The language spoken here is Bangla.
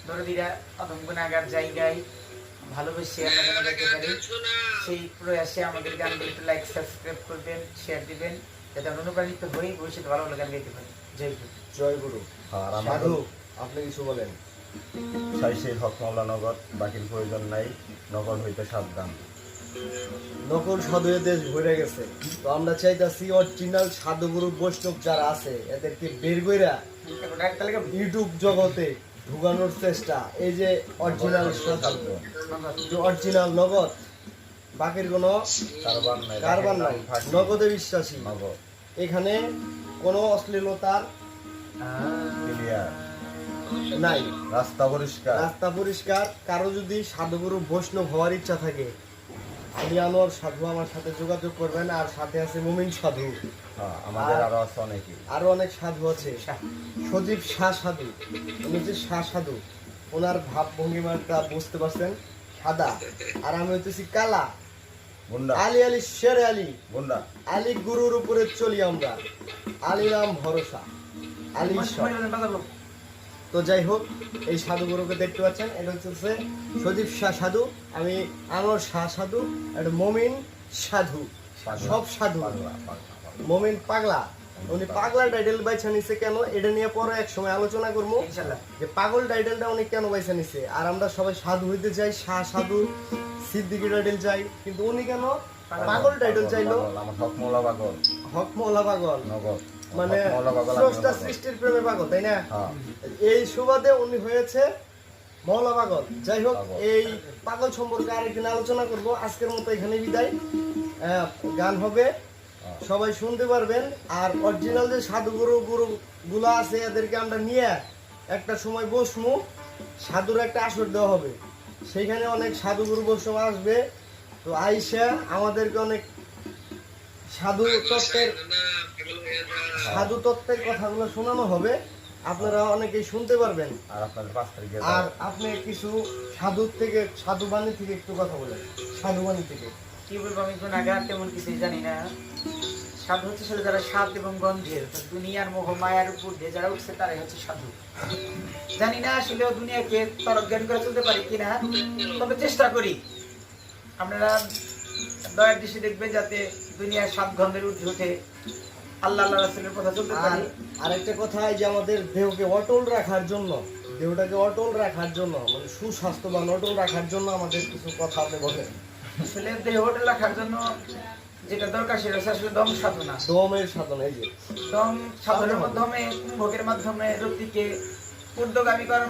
দরদিরা অদম গুনাহগার জায়গায় ভালোবেসে আমরা যেন দেখতে পারি, সেই প্রয়াসে আমাদের গানগুলো একটু লাইক সাবস্ক্রাইব করবেন, শেয়ার দিবেন, যাতে আমরা অনুপ্রাণিত হয়ে ভবিষ্যতে ভালো ভালো গান গাইতে পারি। জয় গুরু। জয় গুরু। সাধু, আপনি কিছু বলেন। সাইসে হক মাওলা নগদ, বাকির প্রয়োজন নাই, নগদ হইতে সাবধান। নকল সাধুয়ে দেশ ভরে গেছে, তো আমরা চাইতাছি অরিজিনাল সাধুগুরু বৈষ্ণব যারা আছে এদেরকে বের কইরা ইউটিউব জগতে ঢুকানোর চেষ্টা। এই যে অরিজিনাল সাধু, অরিজিনাল নগদ, বাকির কোনো কারবার নাই, নগদে বিশ্বাসী। এখানে কোনো অশ্লীলতার নাই, রাস্তা পরিষ্কার, রাস্তা পরিষ্কার। কারো যদি সাধুগুরু বৈষ্ণব হওয়ার ইচ্ছা থাকে, আমি আনোয়ার সাধু, আমার সাথে যোগাযোগ করবেন। আর সাথে আছে মুমিন সাধু, আমাদের আরো আছে অনেকে, আরো অনেক সাধু আছে। সজীব শাহ সাধু, উনি যে শাহ সাধু, ওনার ভাব ভঙ্গিমাটা বুঝতে পারছেন, সাদা। আর আমি হইতেছি কালা, আলী আলী শের আলী, আলী গুরুর উপরে চলি আমরা, আলী নাম ভরসা, আলী ঈশ্বর। তো যাই হোক, এই সাধুগুরুকে দেখতে পাচ্ছেন, এটা হচ্ছে সজীব শাহ সাধু, আমি আনোয়ার শাহ সাধু, এটা মমিন সাধু, সব সাধু। মমিন পাগলা, উনি পাগলা টাইটেল বাইছা নিছে কেন, এটা নিয়ে পরে এক সময় আলোচনা করবো যে পাগল টাইটেলটা উনি কেন বাইছা নিছে। আর আমরা সবাই সাধু হইতে চাই, শাহ সাধু, সিদ্দিকী টাইটেল চাই, কিন্তু উনি কেন পাগল টাইটেল চাইলো? হক মাওলা পাগল, হক মাওলা পাগল, নগদ মানে স্রষ্টা সৃষ্টির প্রেমে পাগল, তাই না? এই সুবাদে উনি হয়েছে মাওলা পাগল। যাই হোক, এই পাগল সম্পর্কে আরেকদিন আলোচনা করব। আজকের মতো এখানে বিদায়। গান হবে, সবাই শুনতে পারবেন। আর অরিজিনাল যে সাধুগুরু গুলো আছে এদেরকে আমরা নিয়ে একটা সময় বসমু, সাধুর একটা আসর দেওয়া হবে, সেইখানে অনেক সাধুগুরু বৈষ্ণব আসবে। তো আইসা আমাদেরকে অনেক সাধু তত্ত্বের কথাগুলো শোনানো হবে, আপনারা অনেকেই শুনতে পারবেন। আর আপনি কিছু সাধু বাণী থেকে একটু কথা বলেন। সাধু বাণী থেকে কি বলবো, আমি গুনাহগার, তেমন কিছুই জানি না। সাধু হচ্ছে আসলে যারা স্বাদ এবং গন্ধের, দুনিয়ার মোহ মায়ার উপর দিয়ে যারা উঠছে তারাই হচ্ছে সাধু। জানি না আসলে দুনিয়াকে তরফ জ্ঞান করে চলতে পারি কিনা, তবে চেষ্টা করি। আপনারা দয়ার দৃষ্টি দেখবে যাতে দুনিয়ার স্বাদ গন্ধের ঊর্ধ্বে উঠে আল্লাহ আল্লাহ রাসূলের কথা চলতে পারি। আর একটা কথা, যে আমাদের দেহকে অটল রাখার জন্য, দেহটাকে অটল রাখার জন্য, মানে সুস্বাস্থ্যবান অটল রাখার জন্য আমাদের কিছু কথা আপনি বলেন। আসলে দেহ অটল রাখার জন্য যেটা দরকার সেটা হচ্ছে আসলে দম সাধনা। দমের সাধনা, এই যে দম সাধনের মাধ্যমে, কুম্ভকের মাধ্যমে রতিকে ঊর্ধ্বগামী করার